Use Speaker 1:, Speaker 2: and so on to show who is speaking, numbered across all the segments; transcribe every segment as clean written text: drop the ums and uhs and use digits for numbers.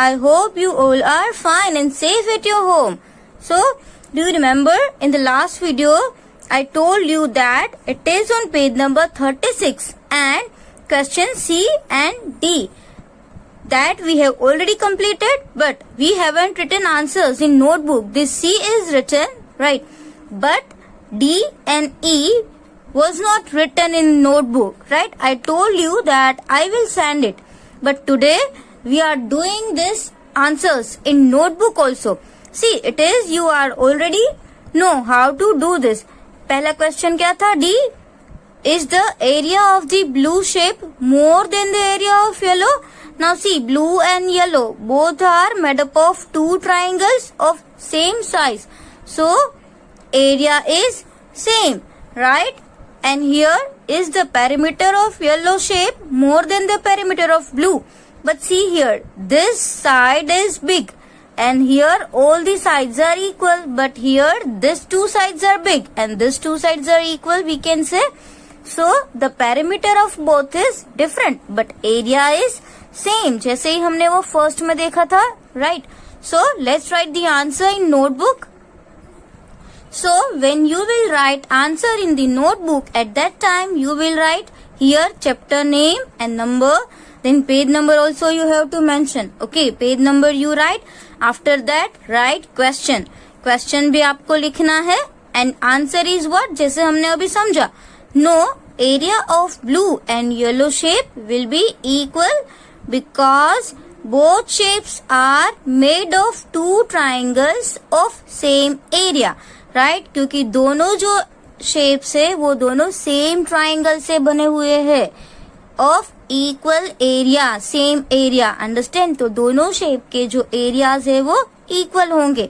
Speaker 1: I hope you all are fine and safe at your home. So, do you remember in the last video, I told you that it is on page number 36 and question C and D that we have already completed, but we haven't written answers in notebook. This C is written, right? But D and E was not written in notebook, right? I told you that I will send it. But today we are doing this answers in notebook also. See, it is you are already know how to do this. पहला question क्या था? D. Is the area of the blue shape more than the area of yellow? Now see, blue and yellow both are made up of two triangles of same size. So area is same, right? And here is the perimeter of yellow shape more than the perimeter of blue. But see here, this side is big and here all the sides are equal. But here these two sides are big and these two sides are equal, we can say. So the perimeter of both is different but area is same. जैसे ही हमने वो first में देखा था, right? So let's write the answer in notebook. So when you will write answer in the notebook, at that time you will write here chapter name and number, then page number also you have to mention. Okay, page number you write. After that write question. Question भी आपको लिखना है and answer is what? जैसे हमने अभी समझा. No, area of blue and yellow shape will be equal because both shapes are made of two triangles of same area. Right क्योंकि दोनों जो शेप्स है वो दोनों सेम ट्राइंगल से बने हुए हैं of equal area, same area. Understand? तो दोनों शेप के जो एरियाज है वो इक्वल होंगे.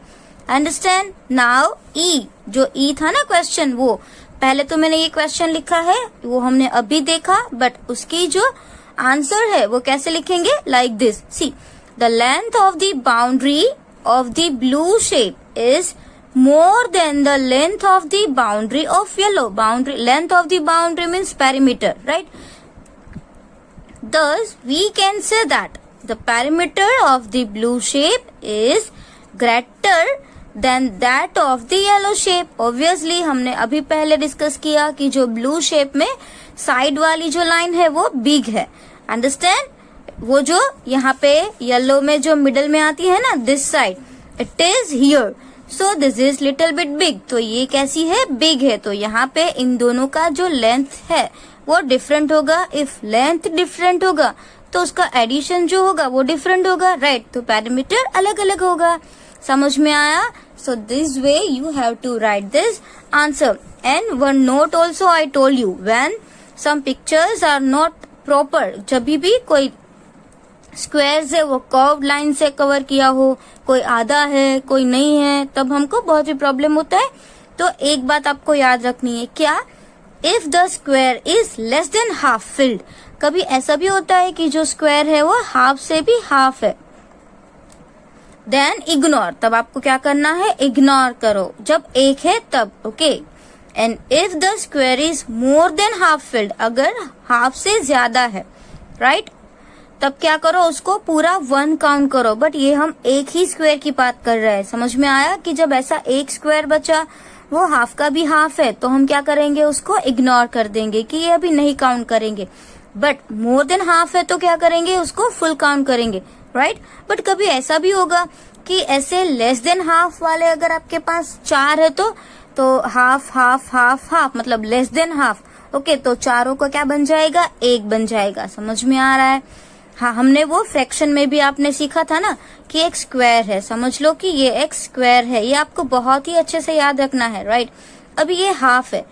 Speaker 1: अंडरस्टैंड? नाउ ई, जो ई था ना क्वेश्चन, वो पहले तो मैंने ये क्वेश्चन लिखा है, वो हमने अभी देखा, बट उसकी जो आंसर है वो कैसे लिखेंगे? Like this. See, the length of the boundary of the blue shape is more than the length of the boundary of yellow. Boundary, length of the boundary means perimeter, right? Thus we can say that the perimeter of the blue shape is greater than that of the yellow shape. Obviously हमने अभी पहले discuss किया कि जो blue shape में side वाली जो line है वो big है. Understand? वो जो यहाँ पे yellow में जो मिडल में आती है ना, this side, it is here. So this is little bit big. तो ये कैसी है? Big है. तो यहाँ पे इन दोनों का जो लेंथ है वो डिफरेंट होगा. इफ लेंथ डिफरेंट होगा तो उसका एडिशन जो होगा वो डिफरेंट होगा, राइट? तो पैरामीटर अलग अलग होगा. समझ में आया? So this way you have to write this answer. And one note also I told you, when some pictures are not proper, जब भी कोई स्क्वायर से वो कर्व लाइन से कवर किया हो, कोई आधा है कोई नहीं है, तब हमको बहुत ही प्रॉब्लम होता है. तो एक बात आपको याद रखनी है. क्या? If the square is less than half filled. कभी ऐसा भी होता है कि जो स्क्वायर है वो हाफ से भी हाफ है, देन इग्नोर. तब आपको क्या करना है? इग्नोर करो जब एक है तब. Okay. And if the square is more than half filled, अगर हाफ से ज्यादा है, राइट, तब क्या करो? उसको पूरा 1 काउंट करो. बट ये हम एक ही स्क्वायर की बात कर रहे हैं. समझ में आया कि जब ऐसा एक स्क्वायर बचा वो हाफ का भी हाफ है तो हम क्या करेंगे? उसको इग्नोर कर देंगे कि ये अभी नहीं काउंट करेंगे. बट मोर देन हाफ है तो क्या करेंगे? उसको फुल काउंट करेंगे, राइट? बट कभी ऐसा भी होगा कि ऐसे लेस देन हाफ वाले अगर आपके पास 4 है तो हाफ हाफ हाफ हाफ मतलब लेस देन हाफ. ओके, तो चारों का क्या बन जाएगा? 1 बन जाएगा. समझ में आ रहा है? हाँ, हमने वो फ्रैक्शन में भी आपने सीखा था ना कि एक स्क्वायर है, समझ लो कि ये एक स्क्वायर है. ये आपको बहुत ही अच्छे से याद रखना है, राइट? अभी ये हाफ है,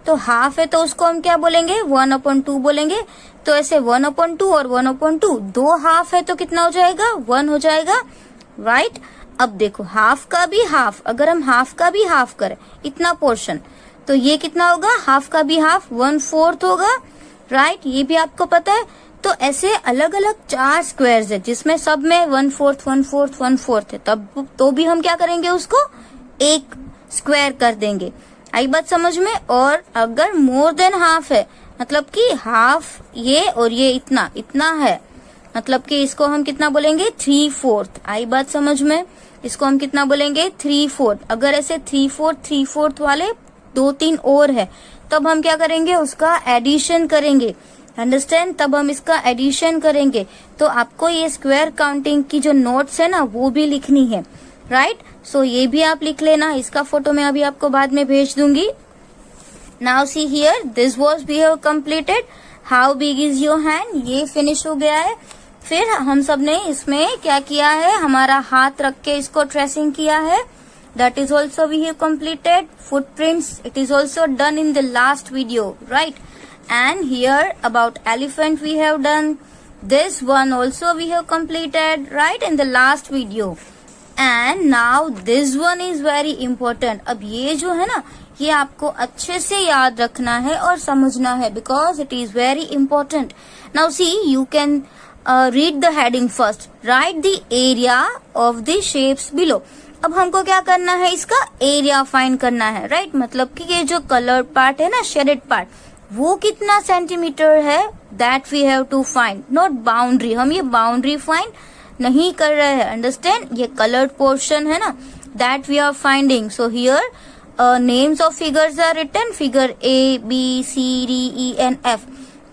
Speaker 1: तो हाफ है तो उसको हम क्या बोलेंगे? 1/2 बोलेंगे. तो ऐसे 1/2 और 1/2, 2 हाफ है तो कितना हो जाएगा? 1 हो जाएगा, राइट? अब देखो, हाफ का भी हाफ, अगर हम हाफ का भी हाफ करें इतना पोर्शन, तो ये कितना होगा? हाफ का भी हाफ 1/4 होगा, राइट? ये भी आपको पता है. तो ऐसे अलग अलग 4 स्क्वायर्स है जिसमें सब में 1/4 1/4 1/4 है, तब तो भी हम क्या करेंगे? उसको एक स्क्वायर कर देंगे. आई बात समझ में? और अगर मोर देन हाफ है, मतलब कि हाफ ये और ये इतना इतना है, मतलब कि इसको हम कितना बोलेंगे 3/4। आई बात समझ में? इसको हम कितना बोलेंगे 3/4। अगर ऐसे 3/4 वाले 2-3 और है तब हम क्या करेंगे, उसका एडिशन करेंगे। अंडरस्टैंड? तब हम इसका एडिशन करेंगे। तो आपको ये स्क्वायर काउंटिंग की जो नोट्स है ना वो भी लिखनी है, राइट? सो ये भी आप लिख लेना। इसका फोटो मैं अभी आपको बाद में भेज दूंगी। Now see here, this was we have completed. How big is your hand, ये फिनिश हो गया है। फिर हम सब ने इसमें क्या किया है, हमारा हाथ रख के इसको ट्रेसिंग किया है। That is also we have completed. Footprints, it is also done in the last video, right? And here about elephant we have done. This one also we have completed, right, in the last video. And now this one is very important. अब ये जो है ना, ये आपको अच्छे से याद रखना है और समझना है because it is very important. Now see, you can read the heading first. Write the area of the shapes below. अब हमको क्या करना है, इसका एरिया फाइंड करना है, राइट? मतलब कि ये जो कलर पार्ट है ना, शेडेड पार्ट, वो कितना सेंटीमीटर है, that we have to find, not boundary. हम ये बाउंड्री फाइंड नहीं कर रहे हैं, अंडरस्टैंड? ये कलर्ड पोर्शन है ना, that we are finding. So here names of figures are written, figure ABCDENF,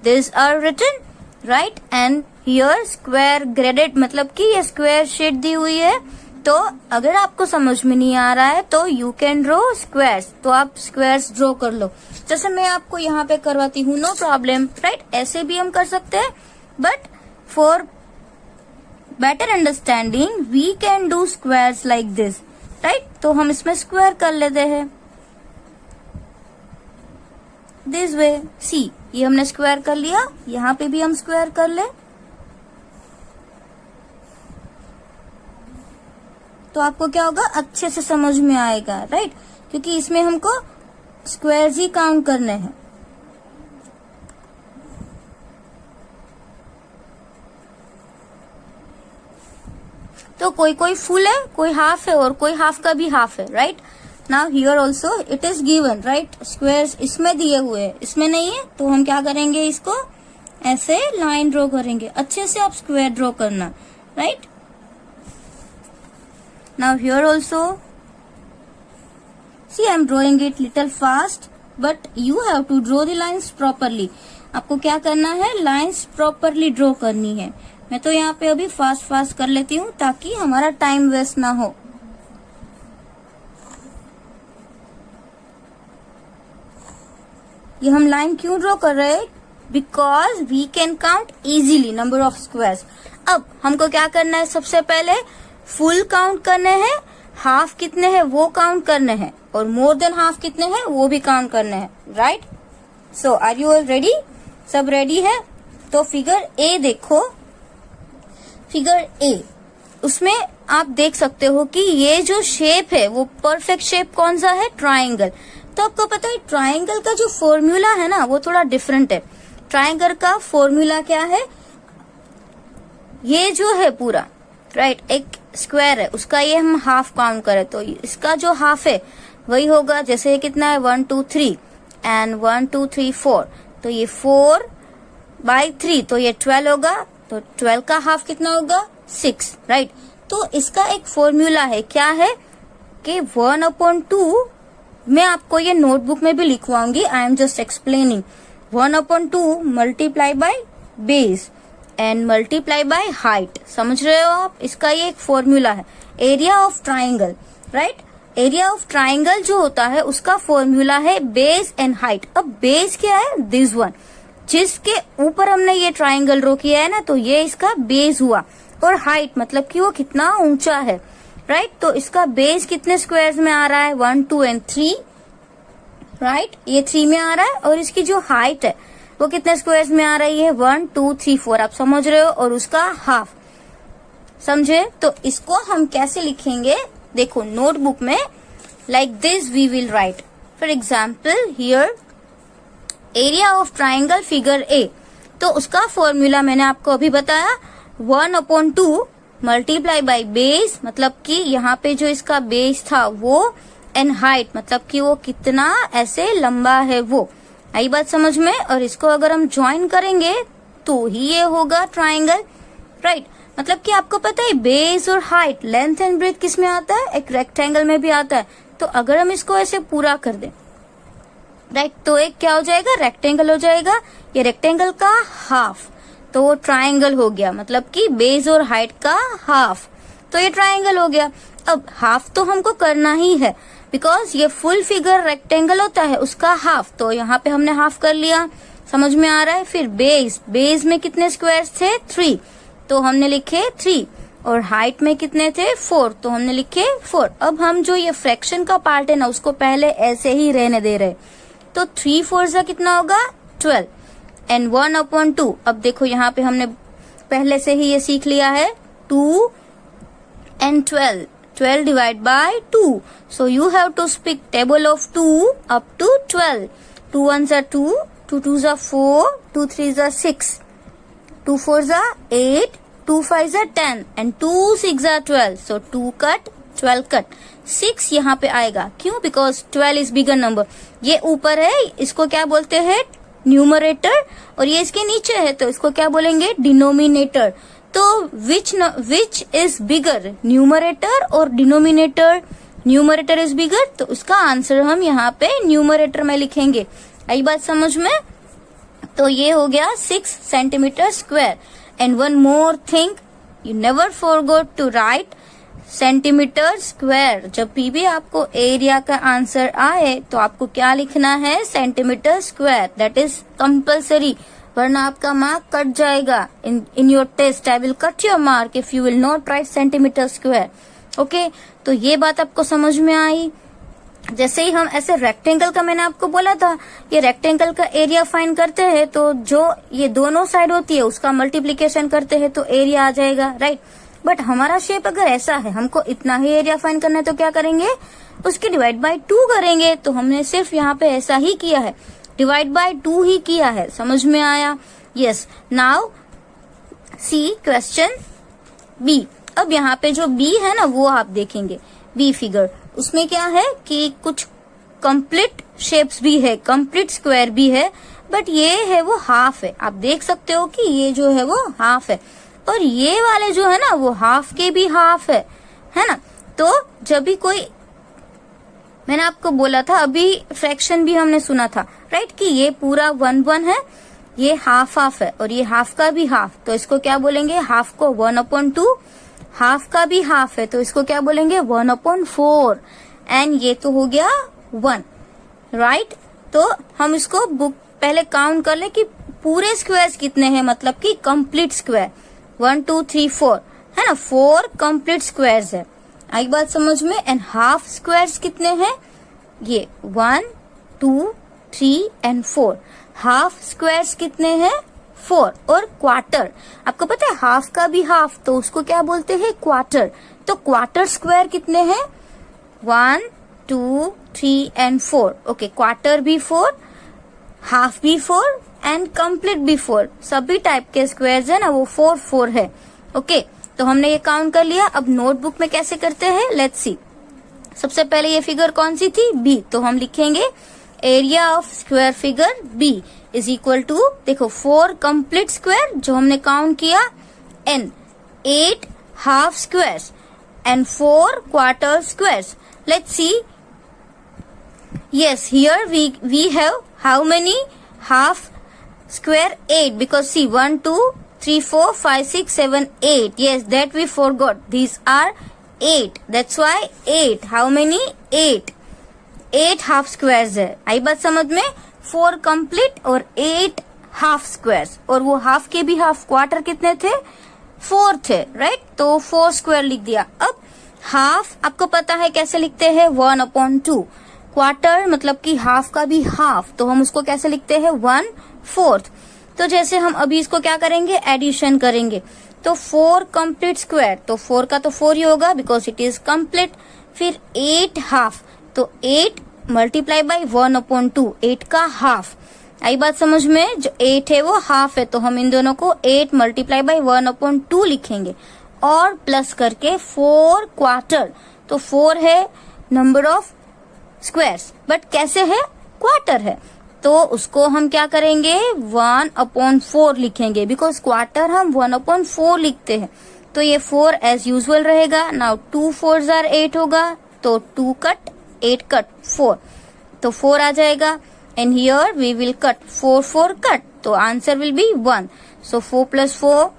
Speaker 1: this are written, right? And here square graded, मतलब कि ये स्क्वायर शेड दी हुई है। तो अगर आपको समझ में नहीं आ रहा है तो यू कैन ड्रॉ स्क्वायर्स, तो आप स्क्वायर्स ड्रॉ कर लो, जैसे मैं आपको यहाँ पे करवाती हूँ, नो प्रॉब्लम, राइट? ऐसे भी हम कर सकते हैं, but for better understanding we can do squares like this, right? तो हम इसमें स्क्वायर कर लेते हैं दिस वे। सी, ये हमने स्क्वायर कर लिया, यहाँ पे भी हम स्क्वायर कर ले, तो आपको क्या होगा, अच्छे से समझ में आएगा, राइट? क्योंकि इसमें हमको स्क्वायर्स ही काउंट करने हैं। तो कोई कोई फुल है, कोई हाफ है, और कोई हाफ का भी हाफ है, right? Now here also it is given, right? Squares इसमें दिए हुए हैं, इसमें नहीं है, तो हम क्या करेंगे, इसको ऐसे लाइन ड्रॉ करेंगे। अच्छे से आप स्क्वायर ड्रॉ करना, right? Now here also, see I am drawing it little fast, but you have to draw the lines properly. आपको क्या करना है, लाइंस प्रॉपरली ड्रॉ करनी है। मैं तो यहाँ पे अभी फास्ट कर लेती हूँ ताकि हमारा टाइम वेस्ट ना हो। ये हम लाइन क्यों ड्रॉ कर रहे हैं, because we can count easily number of squares. अब हमको क्या करना है, सबसे पहले फुल काउंट करने हैं, हाफ कितने हैं वो काउंट करने हैं, और मोर देन हाफ कितने हैं वो भी काउंट करने हैं, right? So are you all ready? सब रेडी है? तो फिगर ए देखो, फिगर ए, उसमें आप देख सकते हो कि ये जो शेप है वो परफेक्ट शेप कौन सा है, ट्राइंगल। तो आपको पता है ट्राइंगल का जो फॉर्मूला है ना वो थोड़ा डिफरेंट है। ट्राइंगल का फॉर्मूला क्या है, ये जो है पूरा, राइट, एक स्क्वायर है, उसका ये हम हाफ काउंट करें तो इसका जो हाफ है वही होगा, जैसे ये कितना है 1 2 3 एंड 1 2 3 4, तो ये 4/3, तो ये 12 होगा, तो 12 का हाफ कितना होगा 6, राइट? तो इसका एक फॉर्मूला है, क्या है कि 1/2, मैं आपको ये नोटबुक में भी लिखवाऊंगी, I am just explaining, 1/2 multiply by base and multiply by height. समझ रहे हो आप? इसका ये एक फॉर्मूला है, area of triangle, right? Area of triangle जो होता है उसका फॉर्मूला है बेस एंड हाइट। अब बेस क्या है, दिस वन, जिसके ऊपर हमने ये ट्राइंगल ड्रॉ किया है ना, तो ये इसका बेस हुआ, और हाइट मतलब कि वो कितना ऊंचा है, राइट? तो इसका बेस कितने स्क्वायर्स में आ रहा है, 1 2 एंड 3, राइट? ये 3 में आ रहा है, और इसकी जो हाइट है वो कितने स्क्वायर्स में आ रही है, 1 2 3 4, आप समझ रहे हो, और उसका हाफ, समझे? तो इसको हम कैसे लिखेंगे, देखो नोटबुक में like this we will write, for example here area of triangle figure A, तो उसका फॉर्मूला मैंने आपको अभी बताया, 1/2 मल्टीप्लाई बाय बेस, मतलब कि यहाँ पे जो इसका बेस था वो, एंड हाइट मतलब कि वो कितना ऐसे लंबा है वो, आई बात समझ में? और इसको अगर हम ज्वाइन करेंगे तो ही ये होगा ट्राइंगल, राइट मतलब कि आपको पता है बेस और हाइट, लेंथ एंड ब्रेथ किस में आता है, एक रेक्टेंगल में भी आता है। तो अगर हम इसको ऐसे पूरा कर दें, राइट, तो एक क्या हो जाएगा, रेक्टेंगल हो जाएगा। ये रेक्टेंगल का हाफ, तो वो ट्राइंगल हो गया, मतलब कि बेस और हाइट का हाफ, तो ये ट्राइंगल हो गया। अब हाफ तो हमको करना ही है, बिकॉज ये फुल फिगर रेक्टेंगल होता है, उसका हाफ, तो यहाँ पे हमने हाफ कर लिया, समझ में आ रहा है। फिर बेस में कितने स्क्वायर्स थे, 3, तो हमने लिखे 3, और हाइट में कितने थे, 4, तो हमने लिखे 4। अब हम जो ये फ्रैक्शन का पार्ट है ना, उसको पहले ऐसे ही रहने दे रहे, तो 3 4 जा कितना होगा, 12, एंड 1/2। अब देखो यहाँ पे हमने पहले से ही ये सीख लिया है, 2 and 12 divided by 2, so you have to speak table of 2 up to 12. 2 1s are 2, 2 2s are 4, 2 3s are 6, 2 4s are 8, 2 5s are 10, and 2 6s are 12. So 2 cut, 12 cut, 6 यहाँ पे आएगा, क्यों, बिकॉज 12 इज बिगर नंबर। ये ऊपर है, इसको क्या बोलते हैं, न्यूमरेटर, और ये इसके नीचे है, तो इसको क्या बोलेंगे, डिनोमिनेटर। तो विच इज बिगर, न्यूमरेटर और डिनोमिनेटर। न्यूमरेटर इज बिगर, तो उसका आंसर हम यहाँ पे न्यूमरेटर में लिखेंगे। आई बात समझ में। तो ये हो गया 6 centimetre square. And one more thing, you never forgot to write centimetre square. जब भी आपको एरिया का आंसर आए तो आपको क्या लिखना है, centimetre square, that is compulsory, वरना आपका मार्क कट जाएगा in your test. I will cut your mark if you will not write centimetre square. Okay, तो ये बात आपको समझ में आई। जैसे ही हम ऐसे रेक्टेंगल का, मैंने आपको बोला था, ये रेक्टेंगल का एरिया फाइंड करते हैं, तो जो ये दोनों साइड होती है उसका मल्टीप्लीकेशन करते हैं तो एरिया आ जाएगा, राइट। बट हमारा शेप अगर ऐसा है, हमको इतना ही एरिया फाइंड करना है, तो क्या करेंगे, उसकी डिवाइड बाय 2 करेंगे। तो हमने सिर्फ यहाँ पे ऐसा ही किया है, डिवाइड बाय 2 ही किया है, समझ में आया। Yes, now see question B. अब यहाँ पे जो बी है ना, वो आप देखेंगे, बी फिगर, उसमें क्या है कि कुछ कंप्लीट शेप्स भी है, कंप्लीट स्क्वायर भी है, बट ये है वो हाफ है। आप देख सकते हो कि ये जो है वो हाफ है, और ये वाले जो है ना वो हाफ के भी हाफ है ना। तो जब भी कोई, मैंने आपको बोला था, अभी फ्रैक्शन भी हमने सुना था, राइट, कि ये पूरा 1 1 है, ये हाफ हाफ है, और ये हाफ का भी हाफ, तो इसको क्या बोलेंगे, हाफ को 1/2, हाफ का भी हाफ है, तो इसको क्या बोलेंगे, 1/4, एंड ये तो हो गया 1, राइट। तो हम इसको बुक पहले काउंट कर ले कि पूरे स्क्वायर्स कितने हैं, मतलब कि कंप्लीट स्क्वायर 1 2 3 4 है ना, 4 कंप्लीट स्क्वायर्स है। आई बात समझ में। एंड हाफ स्क्वायर्स कितने हैं, ये 1 2 3 एंड 4। हाफ स्क्वायर्स कितने हैं, 4। और क्वार्टर, आपको पता है हाफ का भी हाफ, तो उसको क्या बोलते हैं, क्वार्टर। तो क्वार्टर स्क्वायर कितने हैं, 1 2 3 एंड 4। ओके, क्वार्टर भी 4, हाफ भी 4 एंड कंप्लीट भी 4। सभी टाइप के स्क्वायर्स है ना वो 4 4 है। ओके, तो हमने ये काउंट कर लिया। अब नोटबुक में कैसे करते हैं, लेट्स सी। सबसे पहले ये फिगर कौन सी थी, बी, तो हम लिखेंगे area of square figure B is equal to, देखो 4 कंप्लीट स्क्वायर जो हमने काउंट किया, and 8 half squares and 4 quarter squares. Let's see, yes, here we have how many half square, 8, because see 1 2 3 4 5 6 7 8, yes, that we forgot, these are 8, that's why 8, how many, 8 half squares है। आई बात समझ में, 4 complete और 8 half squares, और वो half के भी half, quarter कितने थे, 4 थे, राइट, तो 4 स्क्वायर लिख दिया। अब हाफ आपको पता है कैसे लिखते हैं, 1/2। क्वार्टर मतलब कि हाफ का भी हाफ, तो हम उसको कैसे लिखते हैं, 1/4। तो जैसे हम अभी इसको क्या करेंगे, एडिशन करेंगे, तो 4 कंप्लीट स्क्वायर, तो 4 का तो 4 ही होगा बिकॉज इट इज कंप्लीट। फिर 8 हाफ, तो 8 मल्टीप्लाई बाई 1/2, 8 का हाफ। आई बात समझ में, जो 8 है वो हाफ है, तो हम इन दोनों को 8 मल्टीप्लाई बाई 1/2 लिखेंगे, और प्लस करके 4 क्वार्टर, तो 4 है नंबर ऑफ स्क्वायर्स, बट कैसे है, क्वार्टर है, तो उसको हम क्या करेंगे 1/4 लिखेंगे, बिकॉज क्वार्टर हम 1/4 लिखते हैं। तो ये 4 एज यूजुअल रहेगा। नाउ 2 4s are 8 होगा, तो 2 कट 8 कट 4, तो 4 आ जाएगा। And here we will cut 4 4 cut, तो answer will be 1। So 4 + 4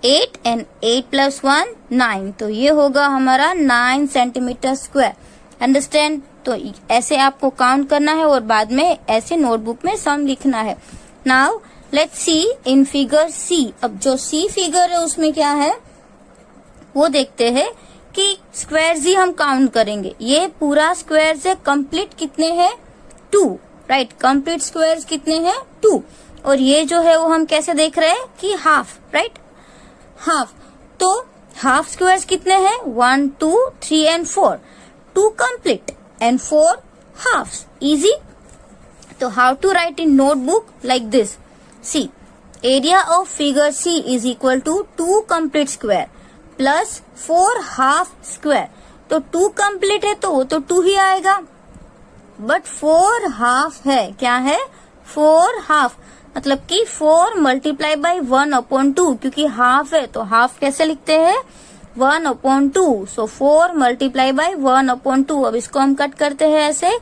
Speaker 1: 8 and 8 + 1 9, तो ये होगा हमारा 9 सेंटीमीटर स्क्वायर। अंडरस्टैंड? तो ऐसे आपको काउंट करना है और बाद में ऐसे नोटबुक में सम लिखना है। Now let's see in figure C. अब जो सी फिगर है उसमें क्या है वो देखते हैं कि स्क्वायर्स ही हम काउंट करेंगे। ये पूरा स्क्वायर से कंप्लीट कितने हैं 2, राइट। कंप्लीट स्क्वायर्स कितने हैं 2, और ये जो है वो हम कैसे देख रहे हैं कि हाफ, राइट, हाफ। तो हाफ स्क्वायर्स कितने हैं 1 2 3 and 4, 2 complete and 4 halfs. Easy. तो how to write in notebook like this? See, area of figure C is equal to 2 complete square plus 4 half square. तो 2 कंप्लीट है तो वो तो 2 ही आएगा, बट 4 हाफ है, क्या है 4 हाफ, मतलब कि 4 मल्टीप्लाई बाई 1/2, क्योंकि हाफ है तो हाफ कैसे लिखते हैं 1/2। सो 4 मल्टीप्लाई बाई 1/2। अब इसको हम कट करते हैं ऐसे,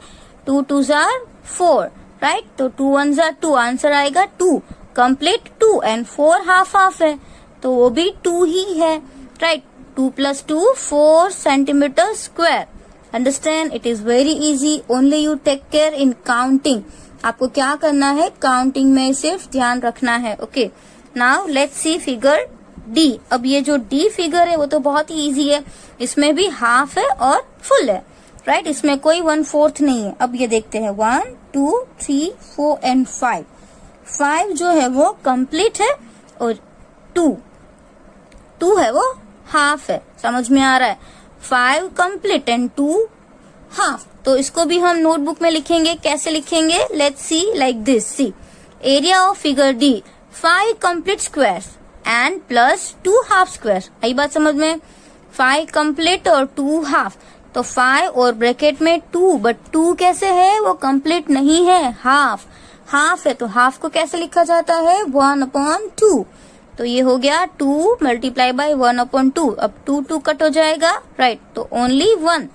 Speaker 1: 2 2s are 4, राइट। तो 2 1s are 2, आंसर आएगा 2 कंप्लीट 2 एंड 4 हाफ हाफ है तो वो भी 2 ही है, right. 2 + 2 4 centimetre square. Understand? It is very easy, only you take care in counting. आपको क्या करना है काउंटिंग में सिर्फ ध्यान रखना है। Okay, now let's C figure D. अब ये जो डी फिगर है वो तो बहुत ही इजी है, इसमें भी हाफ है और फुल है, राइट। इसमें कोई 1/4 नहीं है। अब ये देखते हैं 1 2 3 4 एंड 5। 5 जो है वो कंप्लीट है और 2 है वो हाफ है। समझ में आ रहा है? 5 कंप्लीट एंड 2 हाफ। तो इसको भी हम नोटबुक में लिखेंगे। कैसे लिखेंगे? Let's see like this. See, area of figure D 5 complete squares and plus 2 half square. आई बात समझ में? 5 कंप्लीट और 2 हाफ, तो 5 और ब्रैकेट में 2, बट 2 कैसे है वो कंप्लीट नहीं है, हाफ। हाफ है तो हाफ को कैसे लिखा जाता है 1/2। तो ये हो गया 2 मल्टीप्लाई बाई 1/2। अब 2 2 कट हो जाएगा, राइट। तो only 1।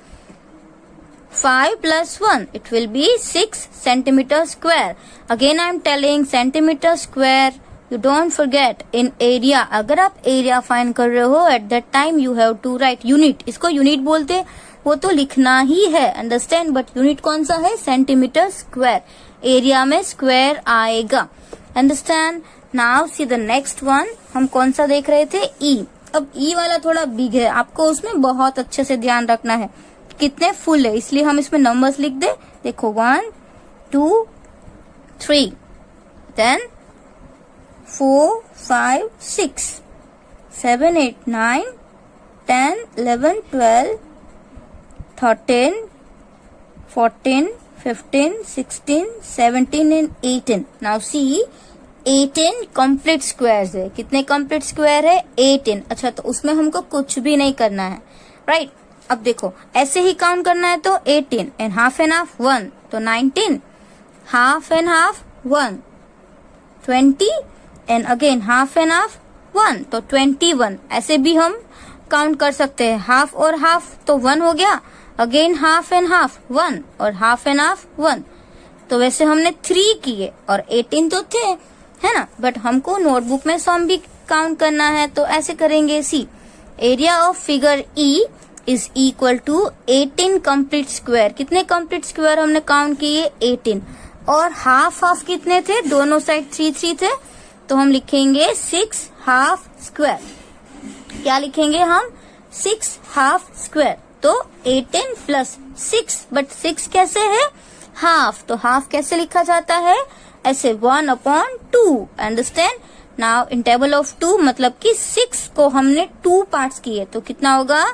Speaker 1: 5 + 1 it will be 6 centimeter square. Again I am telling centimeter square. You don't forget in area. अगर आप एरिया फाइंड कर रहे हो at that time you have to write unit. इसको यूनिट बोलते, वो तो लिखना ही है, अंडरस्टैंड। बट यूनिट कौन सा है? Centimetre square. एरिया में स्क्वायर आएगा, understand. Now see the next one. हम कौन सा देख रहे थे? ई। अब ई वाला थोड़ा बिग है, आपको उसमें बहुत अच्छे से ध्यान रखना है कितने फुल है, इसलिए हम इसमें नंबर्स लिख दे। देखो 1 2 3 then 4 5 6 7 8 9 10 11 12 13 14 15 16 17 and 18। Now see 18 complete squares है। कितने कंप्लीट स्क्वायर है? 18। अच्छा, तो उसमें हमको कुछ भी नहीं करना है, राइट। अब देखो ऐसे ही काउंट करना है, तो 18 एंड हाफ 1, तो 19, हाफ 1, 20 एंड अगेन हाफ 1, तो 21। ऐसे भी हम काउंट कर सकते हैं। हाफ और हाफ तो 1 हो गया, अगेन हाफ 1 और हाफ 1। तो वैसे हमने 3 किए और 18 तो थे, है ना, बट हमको नोटबुक में सम भी काउंट करना है, तो ऐसे करेंगे। See, area of figure E is equal to 18 complete square. कितने कंप्लीट स्क्वायर हमने काउंट किए? 18। और हाफ हाफ कितने थे? दोनों साइड 3 थे, तो हम लिखेंगे 6 हाफ स्क्वायर। क्या लिखेंगे हम? 6 हाफ स्क्वायर। तो 18 + 6, बट 6 कैसे है? हाफ। तो हाफ कैसे लिखा जाता है? ऐसे 1/2। Understand? Now in table of 2, मतलब कि 6 को हमने 2 पार्ट्स किए, तो कितना होगा?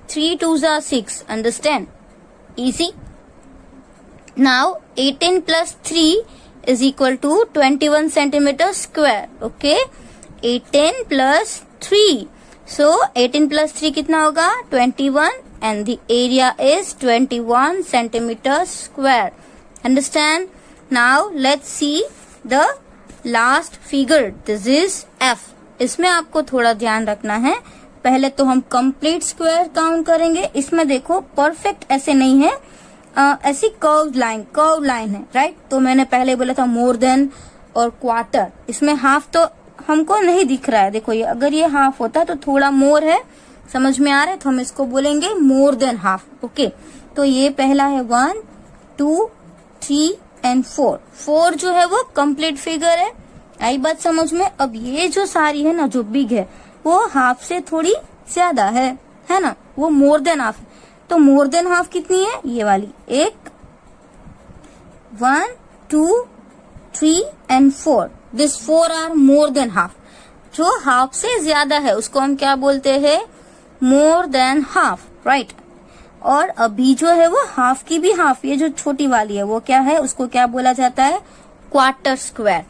Speaker 1: 3 2s are 6. Understand? Easy. Now 18 + 3 is equal to 21 centimeter square. Okay? 18 + 3. So 18 + 3 कितना होगा? 21 and the area is 21 centimeter square. Understand? Now let's see the last figure, this is F. इसमें आपको थोड़ा ध्यान रखना है, पहले तो हम कंप्लीट स्क्वायर काउंट करेंगे। इसमें देखो परफेक्ट ऐसे नहीं है, ऐसी कर्व लाइन है, राइट। तो मैंने पहले बोला था मोर देन और क्वार्टर, इसमें हाफ तो हमको नहीं दिख रहा है। देखो ये अगर ये हाफ होता तो थोड़ा मोर है, समझ में आ रहा है, तो हम इसको बोलेंगे मोर देन हाफ। ओके, तो ये पहला है 1 2 3 एंड 4। 4 जो है वो कंप्लीट फिगर है, आई बात समझ में। अब ये जो सारी है ना, जो बिग है वो हाफ से थोड़ी ज्यादा है ना, वो मोर देन हाफ। तो मोर देन हाफ कितनी है, ये वाली एक 1 2 3 and 4, this 4 are more than half. जो हाफ से ज्यादा है उसको हम क्या बोलते हैं, मोर देन हाफ, राइट। और अभी जो है वो हाफ की भी हाफ, ये जो छोटी वाली है वो क्या है, उसको क्या बोला जाता है, क्वार्टर स्क्वायर।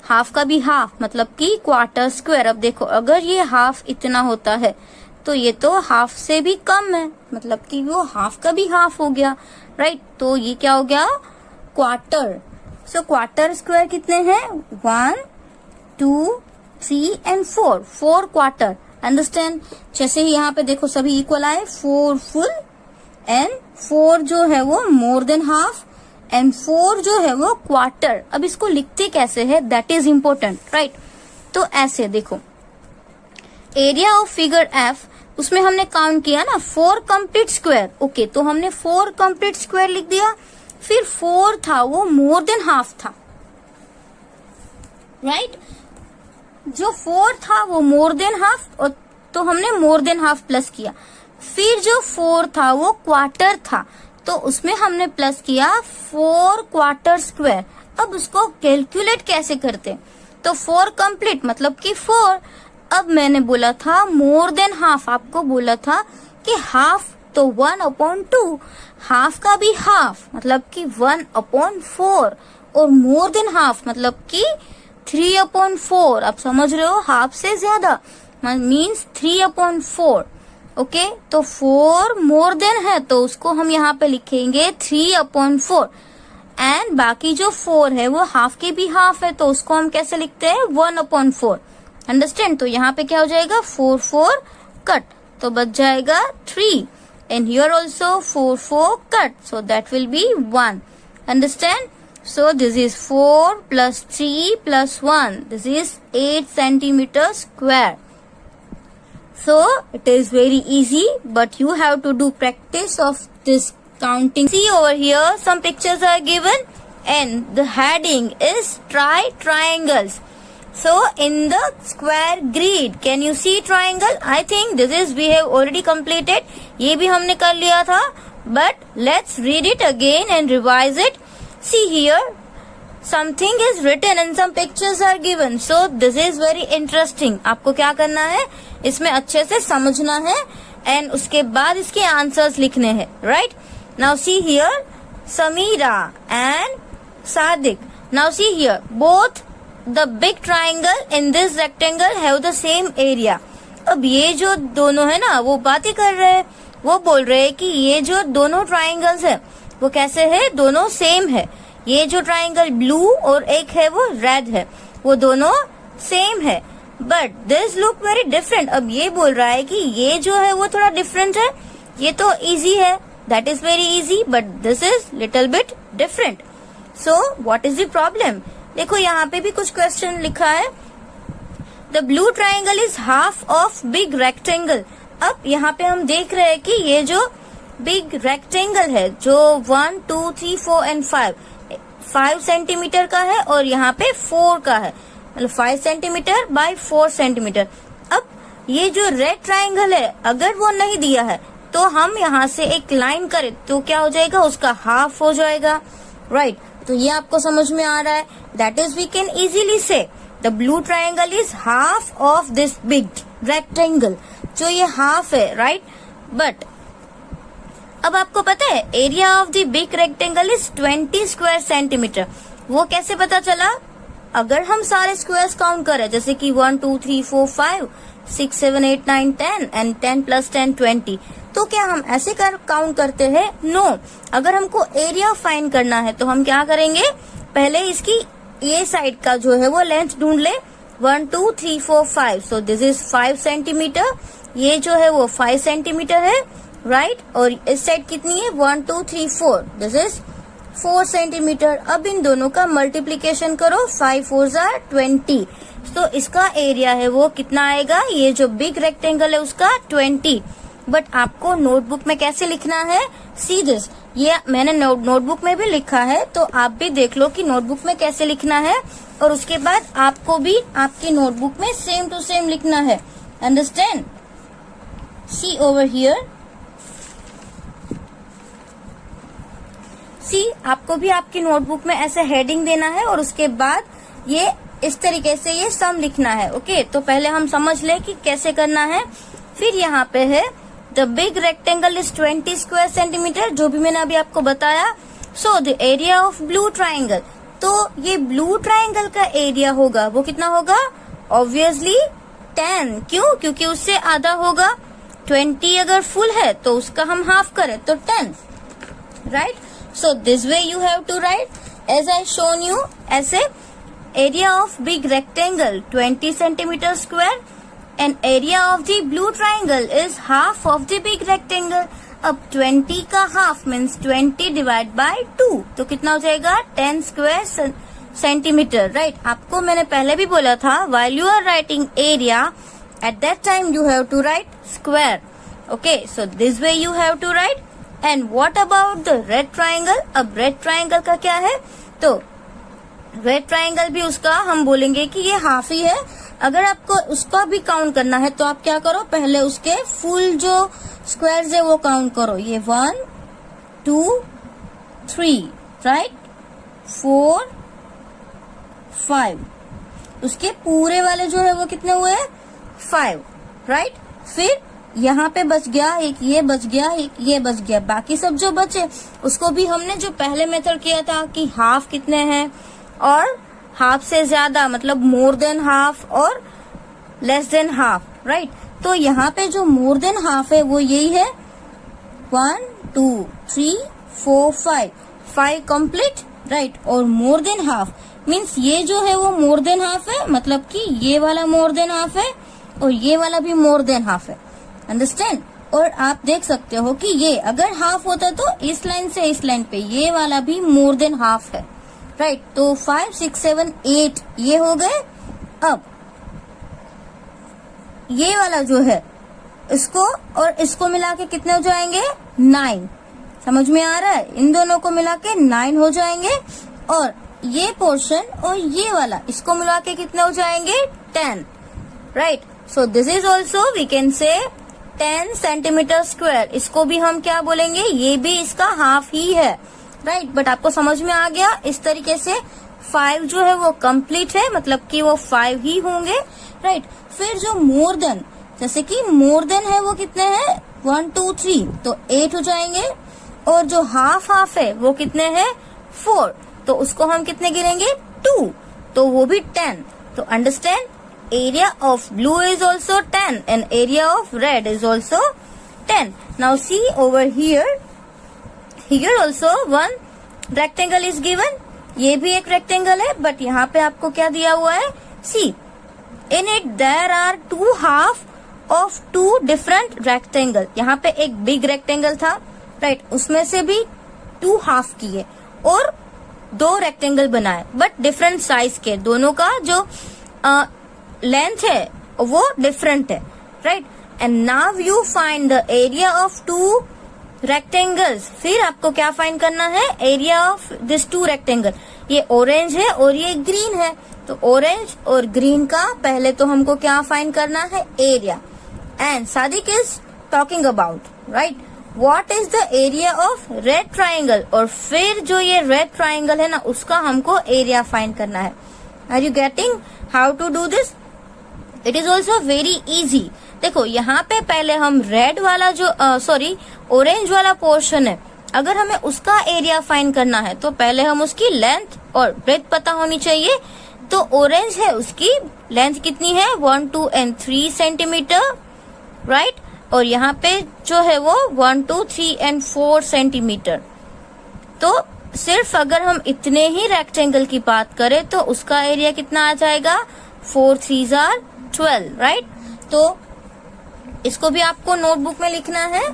Speaker 1: हाफ का भी हाफ मतलब कि क्वार्टर स्क्वायर। अब देखो अगर ये हाफ इतना होता है तो ये तो हाफ से भी कम है, मतलब कि वो हाफ का भी हाफ हो गया, राइट। तो ये क्या हो गया, क्वार्टर। सो क्वार्टर स्क्वायर कितने हैं, 1 2 3 एंड 4, 4 क्वार्टर। अंडरस्टैंड। जैसे ही यहाँ पे देखो सभी इक्वल आए, 4 फुल एंड 4 जो है वो मोर देन हाफ एंड 4 जो है वो क्वार्टर। अब इसको लिखते कैसे है, दैट इज इम्पोर्टेंट, राइट। तो ऐसे देखो, एरिया ऑफ फिगर एफ, उसमें हमने काउंट किया ना 4 कंप्लीट स्क्वायर। ओके, तो हमने 4 कंप्लीट स्क्वायर लिख दिया, फिर 4 था वो मोर देन हाफ था, राइट। जो 4 था वो मोर देन हाफ, और तो हमने मोर देन हाफ प्लस किया। फिर जो 4 था वो क्वार्टर था, तो उसमें हमने प्लस किया 4 क्वार्टर स्क्वायर। अब उसको कैलकुलेट कैसे करते, तो 4 कंप्लीट मतलब कि 4। अब मैंने बोला था मोर देन हाफ, आपको बोला था कि हाफ तो 1/2, हाफ का भी हाफ मतलब कि 1/4, और मोर देन हाफ मतलब कि 3/4। आप समझ रहे हो, हाफ से ज्यादा मीन्स 3/4। ओके, तो 4 मोर देन है तो उसको हम यहाँ पे लिखेंगे 3/4, एंड बाकी जो 4 है वो हाफ की भी हाफ है, तो उसको हम कैसे लिखते हैं, 1/4। अंडरस्टैंड। तो यहाँ पे क्या हो जाएगा, 4 4 कट, तो बच जाएगा 3, and here also 4 4 cut, so that will be 1। Understand. So this is 4 plus 3 plus 1. This is 8 centimeter square. So it is very easy, but you have to do practice of this counting. See over here, some pictures are given, and the heading is try triangles. So in the square grid, can you see triangle? I think this is we have already completed. ये भी हमने कर लिया था, but let's read it again and revise it. See here, something is written and some pictures are given. So this is very interesting. आपको क्या करना है, इसमें अच्छे से समझना है एंड उसके बाद इसके आंसर्स लिखने हैं, right. Now see here, Samira and Sadiq. Now see here, both the big triangle in this rectangle have the same area. अब ये जो दोनों है ना वो बातें कर रहे हैं, वो बोल रहे हैं कि ये जो दोनों ट्राइंगल्स है वो कैसे है, दोनों सेम है. ये जो ट्राइंगल ब्लू और एक है वो रेड है, वो दोनों सेम है, but this look very different. अब ये बोल रहा है कि ये जो है वो थोड़ा डिफरेंट है, ये तो इजी है, that is very easy, but this is little bit different. So what is the problem. देखो यहाँ पे भी कुछ क्वेश्चन लिखा है. The blue triangle is half of big rectangle. अब यहाँ पे हम देख रहे हैं कि ये जो बिग रेक्टेंगल है जो 1 2 3 4 एंड 5 सेंटीमीटर का है और यहाँ पे 4 का है, मतलब 5 सेंटीमीटर बाय 4 सेंटीमीटर. अब ये जो रेड ट्राइंगल है अगर वो नहीं दिया है तो हम यहाँ से एक लाइन करें तो क्या हो जाएगा, उसका हाफ हो जाएगा, राइट. तो ये आपको समझ में आ रहा है. That is we can easily see the blue triangle is half of this big rectangle. जो ये हाफ है, राइट. बट अब आपको पता है area of the big rectangle is 20 square centimetre. वो कैसे पता चला, अगर हम सारे स्क्वायर्स काउंट करें जैसे कि 1 2 3 4 5 6 7 8 9 10 एंड 10 + 10 20, तो क्या हम ऐसे काउंट करते हैं? नो. अगर हमको एरिया फाइंड करना है तो हम क्या करेंगे, पहले इसकी ये साइड का जो है वो लेंथ ढूंढ ले, 1 2 3 4 5, सो दिस इज 5 सेंटीमीटर, ये जो है वो 5 सेंटीमीटर है, राइट। और इस साइड कितनी है, 1 2 3 4, दिस इज 4 सेंटीमीटर। अब इन दोनों का मल्टीप्लीकेशन करो, 5 4 जार 20, तो इसका एरिया है वो कितना आएगा, ये जो बिग रेक्टेंगल है उसका 20। बट आपको नोटबुक में कैसे लिखना है, सी दिस, ये मैंने नोटबुक में भी लिखा है, तो आप भी देख लो कि नोटबुक में कैसे लिखना है, और उसके बाद आपको भी आपकी नोटबुक में सेम टू सेम लिखना है, अंडरस्टैंड। सी ओवर हियर, सी आपको भी आपकी नोटबुक में ऐसे हेडिंग देना है और उसके बाद ये इस तरीके से ये सम लिखना है, ओके। तो पहले हम समझ ले कि कैसे करना है। फिर यहाँ पे है the big rectangle is 20 square centimetre, जो भी मैंने अभी आपको बताया। So the area of blue triangle, तो ये ब्लू ट्राइंगल का एरिया होगा वो कितना होगा, ऑब्वियसली 10, क्यों, क्योंकि उससे आधा होगा। 20 अगर फुल है तो उसका हम हाफ करें तो 10, right. So this way you have to write as I shown you, ऐसे area of big rectangle 20 centimetre square and area of the blue triangle is half of the big rectangle। अब 20 का half means 20 divide by 2, तो कितना हो जाएगा 10 square centimetre, right. आपको मैंने पहले भी बोला था while you are writing area at that time you have to write square, okay, so this way you have to write। and what about the red triangle, अब red triangle का क्या है, तो रेड ट्राइंगल भी उसका हम बोलेंगे कि ये हाफ ही है। अगर आपको उसका भी काउंट करना है तो आप क्या करो, पहले उसके फुल जो स्क्वायर्स है वो काउंट करो, ये 1 2 3, राइट, 4 5, उसके पूरे वाले जो है वो कितने हुए, 5, राइट। फिर यहाँ पे बच गया एक, ये बच गया एक, ये बच गया, बाकी सब जो बचे उसको भी हमने जो पहले मेथड किया था कि हाफ कितने हैं और हाफ से ज्यादा मतलब मोर देन हाफ और लेस देन हाफ, राइट। तो यहाँ पे जो मोर देन हाफ है वो यही है, 1 2 3 4 5, 5 कंप्लीट, राइट। और मोर देन हाफ मीन्स ये जो है वो मोर देन हाफ है, मतलब कि ये वाला मोर देन हाफ है और ये वाला भी मोर देन हाफ है, अंडरस्टैंड। और आप देख सकते हो कि ये अगर हाफ होता तो इस लाइन से इस लाइन पे ये वाला भी मोर देन हाफ है, राइट। तो 5 6 7 8 ये हो गए। अब ये वाला जो है इसको और इसको मिला के कितने हो जाएंगे, 9, समझ में आ रहा है, इन दोनों को मिला के 9 हो जाएंगे। और ये पोर्शन और ये वाला इसको मिला के कितने हो जाएंगे, 10, right. So this is also we can say 10 centimetre square, इसको भी हम क्या बोलेंगे, ये भी इसका हाफ ही है, राइट। बट आपको समझ में आ गया, इस तरीके से 5 जो है वो कंप्लीट है, मतलब कि वो 5 ही होंगे, राइट। फिर जो मोर देन, जैसे कि मोर देन है वो कितने हैं, 1 2 3, तो 8 हो जाएंगे। और जो हाफ हाफ है वो कितने हैं, 4, तो उसको हम कितने गिरेंगे, 2, तो वो भी 10। तो understand, area of blue is also 10 and area of red is also 10। now see over here, here also one rectangle is given, ये भी एक rectangle है, but यहाँ पे आपको क्या दिया हुआ है, see in it there are 2 half of 2 different rectangle। यहाँ पे एक big rectangle था, right, उसमें से भी 2 half किए और 2 rectangle बनाए, but different size के, दोनों का जो लेंथ है वो डिफरेंट है, right. And now you find the area of 2 rectangles. फिर आपको क्या फाइंड करना है, एरिया ऑफ दिस 2 रेक्टेंगल। ये ऑरेंज है और ये ग्रीन है, तो ऑरेंज और ग्रीन का पहले तो हमको क्या फाइंड करना है, area. And Sadiq is talking about, right, what is the area of red triangle. और फिर जो ये रेड ट्राइंगल है ना, उसका हमको एरिया फाइंड करना है। Are you getting how to do this? It is also very easy. देखो यहाँ पे पहले हम रेड वाला जो ऑरेंज वाला पोर्शन है, अगर हमें उसका एरिया फाइंड करना है तो पहले हम उसकी लेंथ और ब्रेथ पता होनी चाहिए। तो ऑरेंज है, उसकी लेंथ कितनी है, 1 2 and 3 सेंटीमीटर, राइट। और यहाँ पे जो है वो 1 2 3 and 4 सेंटीमीटर। तो सिर्फ अगर हम इतने ही रेक्टेंगल की बात करें तो उसका एरिया कितना आ जाएगा, 4 3s are 12, राइट। तो इसको भी आपको नोटबुक में लिखना है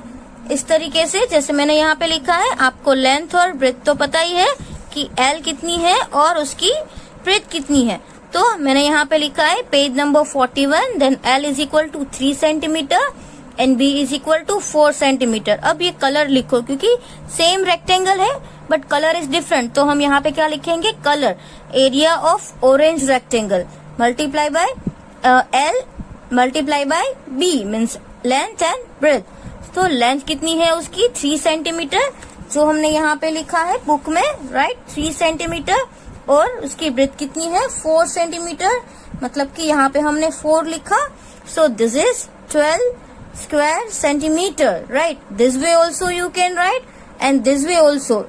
Speaker 1: इस तरीके से, जैसे मैंने यहाँ पे लिखा है। आपको लेंथ और ब्रेथ तो पता ही है कि L कितनी है और उसकी ब्रेथ कितनी है। तो मैंने यहाँ पे लिखा है page number 41, then L is equal to 3 centimetre and B is equal to 4 centimetre. अब ये कलर लिखो, क्योंकि सेम रेक्टेंगल है बट कलर इज डिफरेंट। तो हम यहाँ पे क्या लिखेंगे, colour area of orange rectangle multiply by L multiply by B means length and breadth. तो लेंथ कितनी है उसकी, 3 सेंटीमीटर, जो हमने यहाँ पे लिखा है बुक में, राइट, 3 सेंटीमीटर। और उसकी ब्रेथ कितनी है, 4 सेंटीमीटर, मतलब कि यहाँ पे हमने 4 लिखा। So this is 12 square centimetre, right. This way also you can write and this way also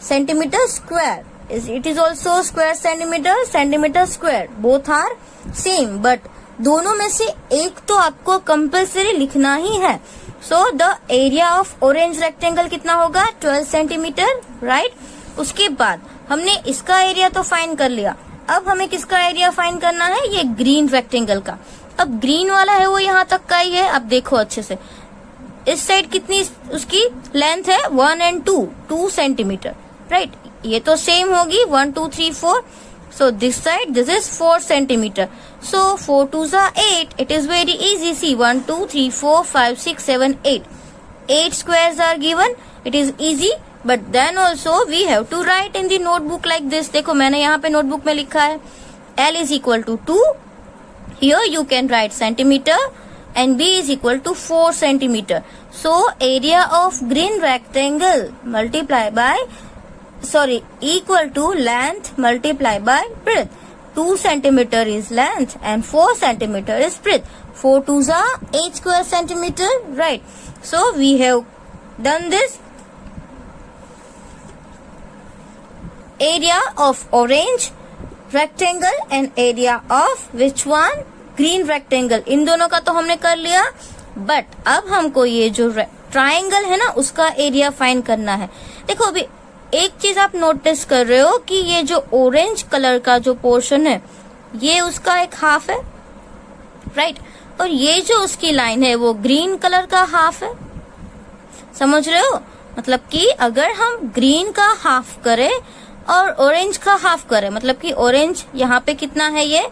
Speaker 1: centimetre square, it is also square centimetre, centimetre square, both are same, but दोनों में से एक तो आपको कंपल्सरी लिखना ही है। So the area of orange rectangle कितना होगा, 12 सेंटीमीटर, राइट। उसके बाद हमने इसका एरिया तो फाइंड कर लिया, अब हमें किसका एरिया फाइंड करना है, ये ग्रीन रेक्टेंगल का। अब ग्रीन वाला है वो यहाँ तक का ही है। अब देखो अच्छे से, इस साइड कितनी उसकी लेंथ है, 1 and 2 सेंटीमीटर, राइट। ये तो सेम होगी, 1 2 3 4। So this side, this is 4 centimeter. So 4 2s are 8. It is very easy. See, 1 2 3 4 5 6 7 8. 8 squares are given. It is easy. But then also we have to write in the notebook like this. देखो मैंने यहाँ पे notebook में लिखा है L is equal to 2. Here you can write centimeter and B is equal to 4 centimeter. So area of green rectangle multiply by equal to length multiply by breadth. 2 centimeter is length and 4 centimeter is breadth. 4 2s are 8 square centimeter, right. So we have done this. Area of orange rectangle and area of which one, green rectangle. इन दोनों का तो हमने कर लिया, but अब हमको ये जो ट्राइंगल है ना उसका एरिया फाइंड करना है। देखो अभी एक चीज आप नोटिस कर रहे हो कि ये जो ऑरेंज कलर का जो पोर्शन है ये उसका एक हाफ है, राइट, और ये जो उसकी लाइन है वो ग्रीन कलर का हाफ है। समझ रहे हो, मतलब कि अगर हम ग्रीन का हाफ करें और ऑरेंज का हाफ करें, मतलब कि ऑरेंज यहाँ पे कितना है, ये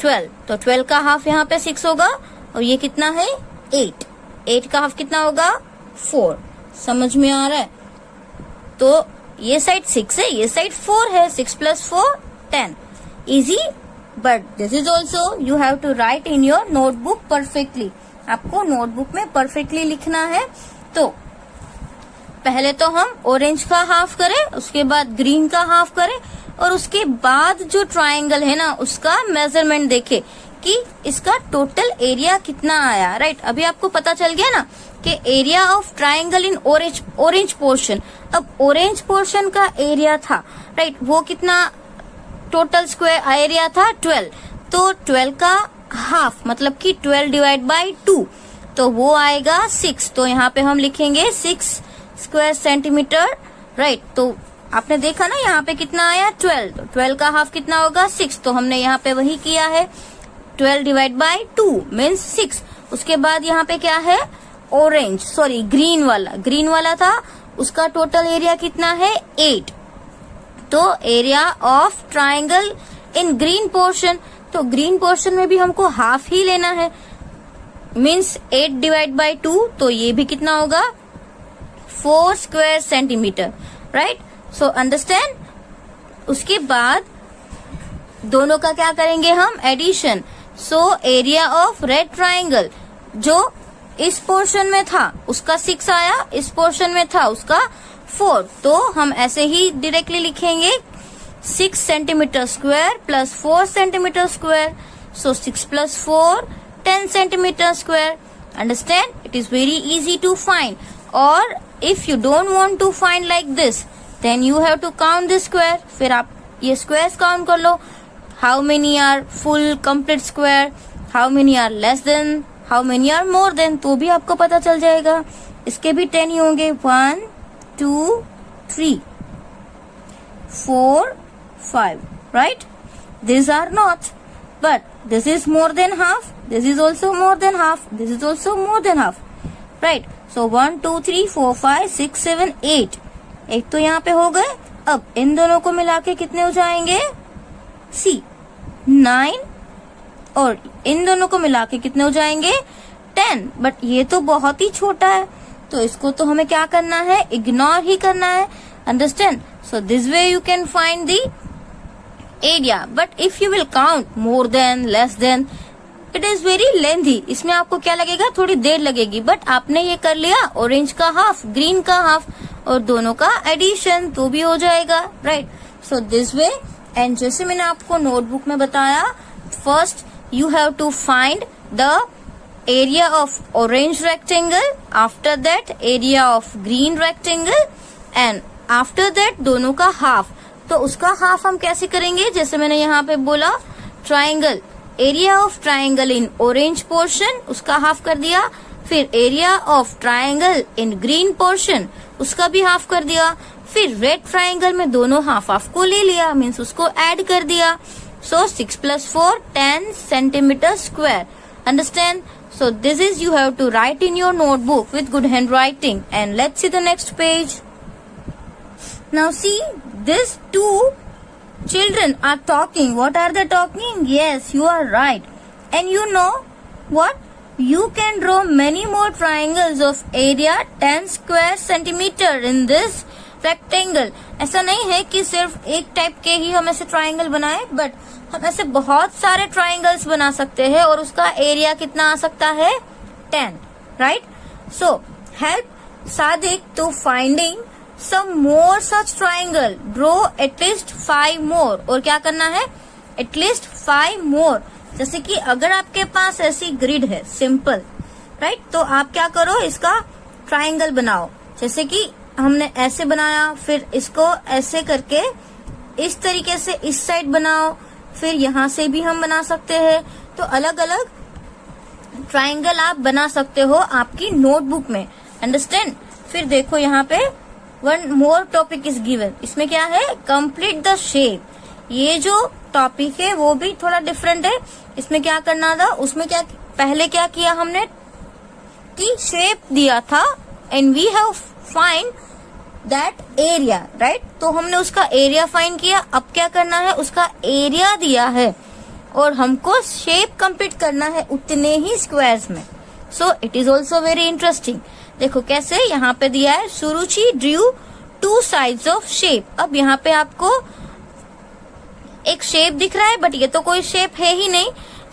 Speaker 1: 12, तो 12 का हाफ यहाँ पे 6 होगा, और ये कितना है 8 का हाफ कितना होगा 4। समझ में आ रहा है, तो ये साइड 6 है, ये साइड 4 है, 6 + 4 10, easy. But this is also you have to write in your notebook perfectly. आपको नोटबुक में परफेक्टली लिखना है। तो पहले तो हम ऑरेंज का हाफ करें, उसके बाद ग्रीन का हाफ करें, और उसके बाद जो ट्राइंगल है ना उसका मेजरमेंट देखे कि इसका टोटल एरिया कितना आया, राइट। अभी आपको पता चल गया ना कि area of triangle in orange portion. अब ऑरेंज पोर्शन का एरिया था, राइट, वो कितना टोटल स्क्वायर एरिया था 12, तो 12 का हाफ मतलब कि 12 डिवाइड बाय 2, तो वो आएगा 6। तो यहाँ पे हम लिखेंगे 6 स्क्वायर सेंटीमीटर, राइट। तो आपने देखा ना यहाँ पे कितना आया 12, तो 12 का हाफ कितना होगा 6, तो हमने यहाँ पे वही किया है 12 डिवाइड बाय 2 मीन्स 6। उसके बाद यहाँ पे क्या है ग्रीन वाला था, उसका टोटल एरिया कितना है 8। तो area of triangle in green portion, तो ग्रीन पोर्शन में भी हमको हाफ ही लेना है, मीन्स 8 डिवाइड बाय 2, तो ये भी कितना होगा 4 square centimetre, right. So understand. उसके बाद दोनों का क्या करेंगे हम, addition. So area of red triangle जो इस पोर्शन में था उसका 6 आया, इस पोर्शन में था उसका 4, तो हम ऐसे ही डायरेक्टली लिखेंगे 6 centimetre square plus 4 centimetre square, so 6 + 4 10 centimetre square. Understand, it is very easy to find. और if you don't want to find like this then you have to count this square. फिर आप ये squares count कर लो, how many are full complete square, how many are less than, how many are more than, तो भी आपको पता चल जाएगा। इसके भी 10 ही होंगे, 1 2 3, 4, 5, right? These are not, but this is more than half, this is also more than half, this is also more than half, right? So 1, 2, 3, 4, 5, 6, 7, 8. एक तो यहाँ पे हो गए. अब इन दोनों को मिला के कितने हो जाएंगे? सी 9, और इन दोनों को मिला के कितने हो जाएंगे? 10. बट ये तो बहुत ही छोटा है, तो इसको तो हमें क्या करना है? इग्नोर ही करना है. Understand? So this way you can find the area. But if you will count more than, less than, it is very lengthy. इसमें आपको क्या लगेगा? थोड़ी देर लगेगी. बट आपने ये कर लिया ऑरेंज का हाफ, ग्रीन का हाफ, और दोनों का एडिशन, तो भी हो जाएगा, right? So this way. And जैसे मैंने आपको नोटबुक में बताया, first you have to find the area of orange rectangle, after that area of green rectangle, and after that दोनों का half. तो उसका half हम कैसे करेंगे? जैसे मैंने यहाँ पे बोला, triangle, area of triangle in orange portion, उसका half कर दिया. फिर area of triangle in green portion, उसका भी half कर दिया. फिर red triangle में दोनों half half को ले लिया, मीन्स उसको add कर दिया. So 6 plus 4, 10 centimeter square. Understand? So this is you have to write in your notebook with good handwriting. And let's see the next page. Now see, these two children are talking. What are they talking? Yes, you are right. And you know what? You can draw many more triangles of area 10 square centimeter in this rectangle. ऐसा नहीं है कि सिर्फ एक type के ही हम ऐसे triangle बनाए, बट हम ऐसे बहुत सारे ट्राइंगल्स बना सकते हैं, और उसका एरिया कितना आ सकता है? 10, right? So help Sadiq to finding some more such triangle. Draw at least 5 more. और क्या करना है? At least 5 more. जैसे कि अगर आपके पास ऐसी ग्रिड है, सिंपल, राइट? तो आप क्या करो, इसका ट्राइंगल बनाओ. जैसे कि हमने ऐसे बनाया, फिर इसको ऐसे करके इस तरीके से इस साइड बनाओ, फिर यहाँ से भी हम बना सकते हैं. तो अलग अलग ट्राइंगल आप बना सकते हो आपकी नोटबुक में. अंडरस्टैंड? फिर देखो यहाँ पे one more topic is given. इसमें क्या है? Complete the shape. ये जो टॉपिक है वो भी थोड़ा डिफरेंट है. इसमें क्या करना था? उसमें क्या पहले क्या किया हमने कि शेप दिया था, and we have find that area, right? तो हमने उसका एरिया फाइंड किया. अब क्या करना है? उसका एरिया दिया है और हमको शेप कंप्लीट करना है उतने ही स्क्वायर्स में. So it is also very interesting. देखो कैसे यहाँ पे दिया है, सुरुचि ड्रू 2 साइड्स ऑफ शेप. अब यहाँ पे आपको एक शेप दिख रहा है, बट ये तो कोई शेप है ही नहीं,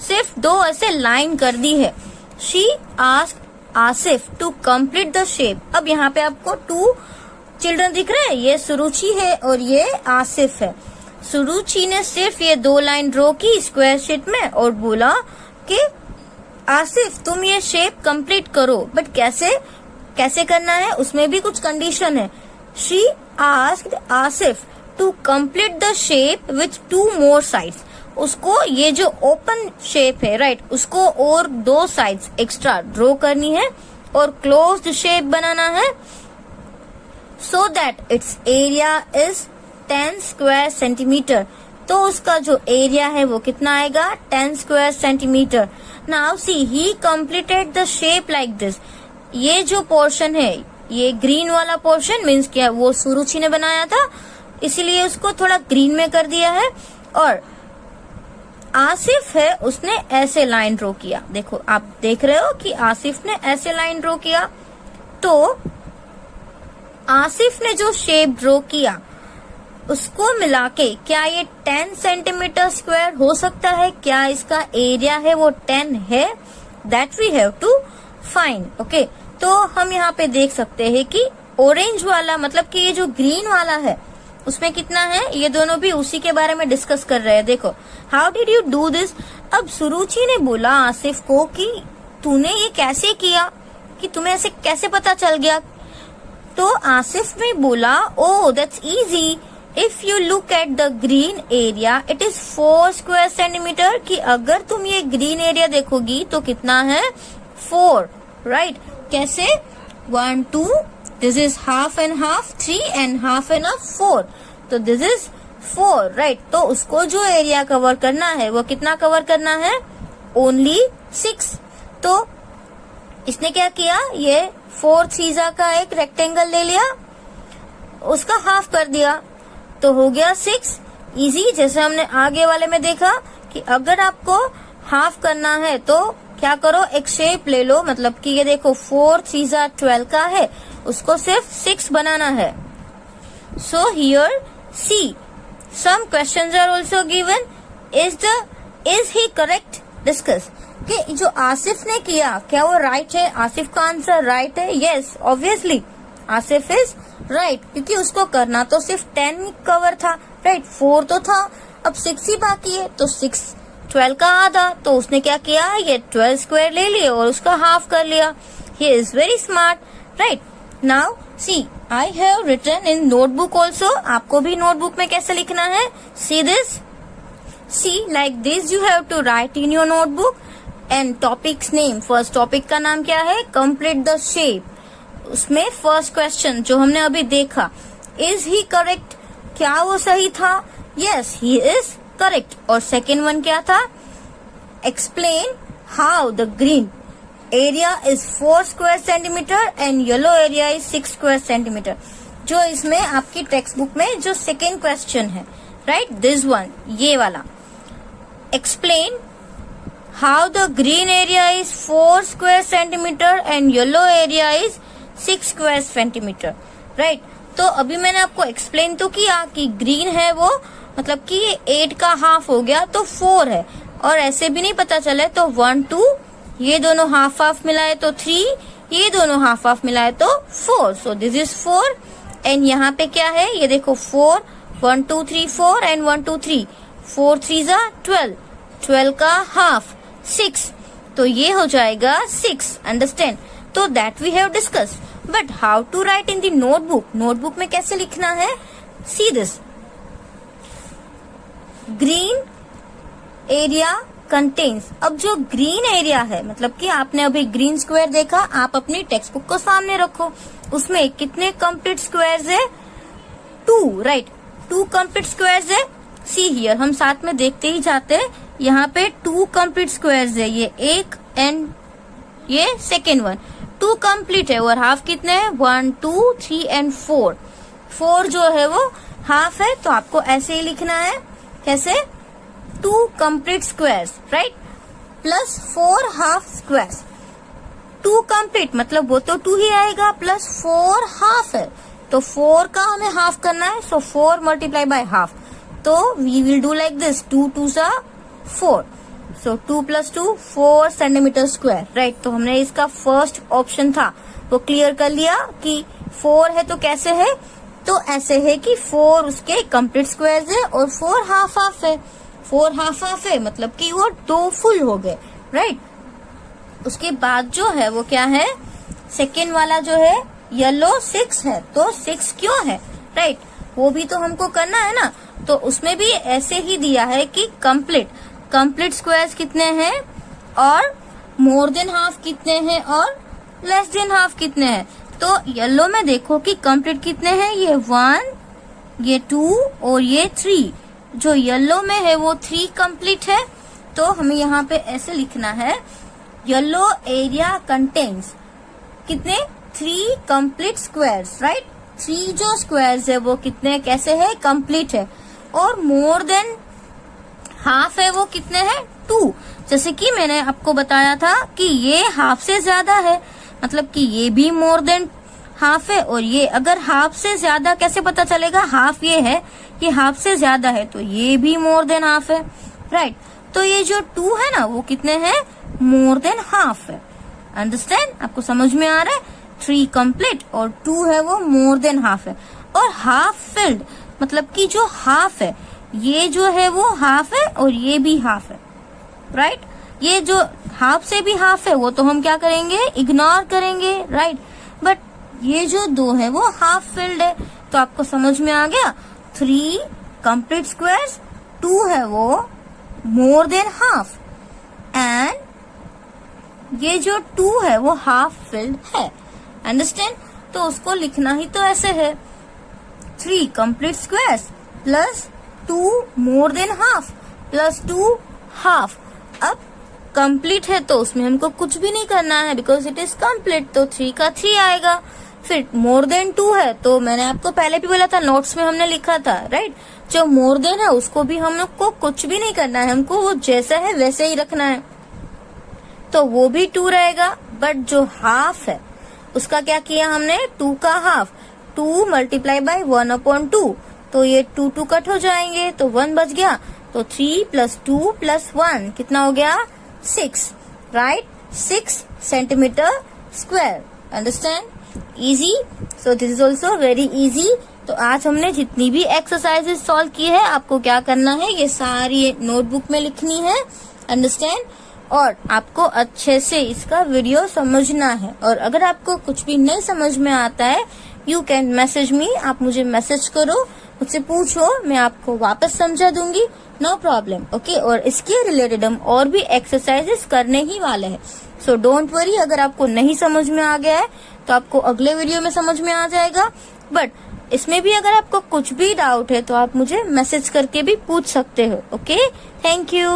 Speaker 1: सिर्फ 2 ऐसे लाइन कर दी है. She asked Asif to complete the shape. अब यहाँ पे आपको 2 चिल्ड्रन दिख रहे हैं, ये सुरुचि है और ये आसिफ है. सुरुचि ने सिर्फ ये 2 लाइन ड्रॉ की स्क्वायर शीट में और बोला कि आसिफ तुम ये शेप कंप्लीट करो. बट कैसे करना है? उसमें भी कुछ कंडीशन है. She asked Asif to complete the shape with 2 more sides. उसको ये जो ओपन शेप है, राइट, उसको और 2 साइड्स एक्स्ट्रा ड्रॉ करनी है और क्लोज्ड शेप बनाना है, so that its area is 10 square centimeter. तो उसका जो एरिया है वो कितना आएगा? 10 square centimeter. Now see, he completed the shape like this. ये जो पोर्शन है, ये ग्रीन वाला पोर्शन मीन्स क्या? वो सुरुचि ने बनाया था, इसीलिए उसको थोड़ा ग्रीन में कर दिया है. और आसिफ है, उसने ऐसे लाइन ड्रॉ किया. देखो आप देख रहे हो कि आसिफ ने ऐसे लाइन ड्रॉ किया. तो आसिफ ने जो शेप ड्रॉ किया उसको मिला के क्या ये 10 सेंटीमीटर स्क्वायर हो सकता है? क्या इसका एरिया है वो 10 है? That we have to find. Okay, तो हम यहाँ पे देख सकते हैं कि ऑरेंज वाला मतलब कि ये जो ग्रीन वाला है उसमें कितना है? ये दोनों भी उसी के बारे में डिस्कस कर रहे हैं. देखो, how did you do this? अब सुरुचि ने बोला आसिफ को कि तूने ये कैसे किया, कि तुम्हें ऐसे कैसे पता चल गया? तो आसिफ ने बोला, oh that's easy. If you look at the green area it is 4 square centimetre. कि अगर तुम ये ग्रीन एरिया देखोगी तो कितना है? 4, राइट? कैसे? 1, 2, this is half and half, 3 and half and half, 4. तो दिस इज 4, राइट। तो उसको जो एरिया कवर करना है वो कितना कवर करना है, ओनली 6। तो इसने क्या किया, ये 4 थ्रीजा का एक रेक्टेंगल ले लिया, उसका हाफ कर दिया, तो हो गया 6। इजी, जैसे हमने आगे वाले में देखा कि अगर आपको हाफ करना है तो क्या करो, एक शेप ले लो, मतलब कि ये देखो 4 थ्रीजा 12 का है, उसको सिर्फ 6 बनाना है। So here see some questions are also given. Is he correct, discuss. कि जो आसिफ ने किया क्या वो राइट है, आसिफ का आंसर राइट है, yes obviously Asif is right, क्योंकि उसको करना तो सिर्फ 10 कवर था, राइट। 4 तो था, अब 6 ही बाकी है, तो 6 12 का आधा, तो उसने क्या किया, ये 12 स्क्वायर ले लिए और उसका हाफ कर लिया। He is very smart, right. Now see I have written in notebook also. आपको भी नोटबुक में कैसे लिखना है, see this, see like this you have to write in your notebook. And topics name, first topic का नाम क्या है, कंप्लीट द शेप। उसमें फर्स्ट क्वेश्चन जो हमने अभी देखा, इज ही करेक्ट, क्या वो सही था, यस ही इज करेक्ट। और सेकेंड वन क्या था, explain how the green area is 4 square centimetre and yellow area is 6 square centimetre. जो इसमें आपकी टेक्स्ट बुक में जो सेकेंड क्वेश्चन है, राइट, दिस वन, ये वाला, explain how the green area is 4 square centimeter and yellow area is 6 square centimeter, right। तो अभी मैंने आपको एक्सप्लेन तो किया कि ग्रीन है वो, मतलब कि ये 8 का हाफ हो गया तो 4 है, और ऐसे भी नहीं पता चले तो 1 2, ये दोनों हाफ हाफ मिलाए तो 3, ये दोनों हाफ हाफ मिलाए तो 4। सो दिस इज 4 एंड यहाँ पे क्या है, ये देखो 4 1 2 3 4 एंड 1 2 3, 4 3 12, 12 का हाफ 6, तो ये हो जाएगा 6, अंडरस्टैंड। तो that we have discuss, but how to write in the notebook, notebook में कैसे लिखना है, see this, green area contains. अब जो ग्रीन एरिया है, मतलब कि आपने अभी ग्रीन स्क्वायर देखा, आप अपनी टेक्स्ट बुक को सामने रखो, उसमें कितने कंप्लीट स्क्वायर्स है, 2, राइट, 2 कंप्लीट स्क्वायर्स है। सी हियर, हम साथ में देखते ही जाते हैं, यहाँ पे 2 कंप्लीट स्क्वायर्स है, ये एक एंड ये सेकेंड वन, 2 कंप्लीट है, और हाफ कितने हैं, 1 2 3 एंड 4, 4 जो है वो हाफ है, तो आपको ऐसे ही लिखना है, कैसे, 2 complete squares, right, plus 4 half squares. 2 complete मतलब वो तो 2 ही आएगा, प्लस 4 हाफ है, तो 4 का हमें हाफ करना है, सो 4 मल्टीप्लाई बाय हाफ, तो we will do like this, 2 2 4, so 2 + 2 4 centimetre square, right. तो हमने इसका फर्स्ट ऑप्शन था वो क्लियर कर लिया कि 4 है तो कैसे है, तो ऐसे है कि 4 उसके कंप्लीट स्क्वायर्स है और 4 हाफ हाफ है, 4 हाफ हाफ है मतलब कि वो 2 फुल हो गए, राइट। उसके बाद जो है वो क्या है, सेकेंड वाला जो है येलो 6 है, तो 6 क्यों है, राइट, वो भी तो हमको करना है ना। तो उसमें भी ऐसे ही दिया है कि कंप्लीट स्क्वायर्स कितने हैं और मोर देन हाफ कितने हैं और लेस देन हाफ कितने हैं। तो येलो में देखो कि कंप्लीट कितने हैं, ये 1, ये 2 और ये 3। जो येलो में है वो 3 कंप्लीट है, तो हमें यहाँ पे ऐसे लिखना है, येलो एरिया कंटेन्स कितने, 3 कंप्लीट स्क्वायर्स, राइट। 3 जो स्क्वायर्स है वो कितने, कैसे है, कंप्लीट है, और मोर देन हाफ है वो कितने हैं, 2। जैसे कि मैंने आपको बताया था कि ये हाफ से ज्यादा है, मतलब कि ये भी मोर देन हाफ है, और ये अगर हाफ से ज्यादा कैसे पता चलेगा, हाफ ये है, ये हाफ से ज्यादा है, तो ये भी मोर देन हाफ है, राइट। तो ये जो 2 है ना वो कितने हैं, मोर देन हाफ है, अंडरस्टैंड, आपको समझ में आ रहा है। 3 कंप्लीट और 2 है वो मोर देन हाफ है। और हाफ फिल्ड मतलब कि जो हाफ है, ये जो है वो हाफ है और ये भी हाफ है, राइट। ये जो हाफ से भी हाफ है वो तो हम क्या करेंगे, इग्नोर करेंगे, राइट। बट ये जो 2 है वो हाफ फिल्ड है, तो आपको समझ में आ गया। 3 कंप्लीट स्क्वायर्स, 2 है वो मोर देन हाफ, एंड ये जो 2 है वो हाफ फिल्ड है, अंडरस्टैंड। तो उसको लिखना ही तो ऐसे है, 3 कंप्लीट स्क्वायर्स प्लस 2 मोर देन हाफ प्लस 2 हाफ। अब कंप्लीट है तो उसमें हमको कुछ भी नहीं करना है बिकॉज इट इज कंप्लीट, तो 3 का 3 आएगा। फिर मोर देन 2 है तो मैंने आपको पहले भी बोला था, नोट्स में हमने लिखा था, राइट। जो मोर देन है उसको भी हम लोग को कुछ भी नहीं करना है, हमको वो जैसा है वैसे ही रखना है, तो वो भी 2 रहेगा। बट जो हाफ है उसका क्या किया हमने, 2 का हाफ, 2 मल्टीप्लाई बाय 1/2, तो ये 2 2 कट हो जाएंगे तो 1 बच गया, तो 3 + 2 + 1 कितना हो गया, 6, right, 6 centimetre square. Understand, easy. So this is also very easy. तो आज हमने जितनी भी एक्सरसाइजेस सॉल्व की है, आपको क्या करना है, ये सारी नोटबुक में लिखनी है। अंडरस्टैंड, और आपको अच्छे से इसका वीडियो समझना है। और अगर आपको कुछ भी नहीं समझ में आता है, यू कैन मैसेज मी, आप मुझे मैसेज करो, मुझसे पूछो, मैं आपको वापस समझा दूंगी, नो प्रॉब्लम, ओके। और इसके रिलेटेड हम और भी एक्सरसाइजेस करने ही वाले हैं, सो डोंट वरी। अगर आपको नहीं समझ में आ गया है तो आपको अगले वीडियो में समझ में आ जाएगा। बट इसमें भी अगर आपको कुछ भी डाउट है तो आप मुझे मैसेज करके भी पूछ सकते हो, ओके। Thank you.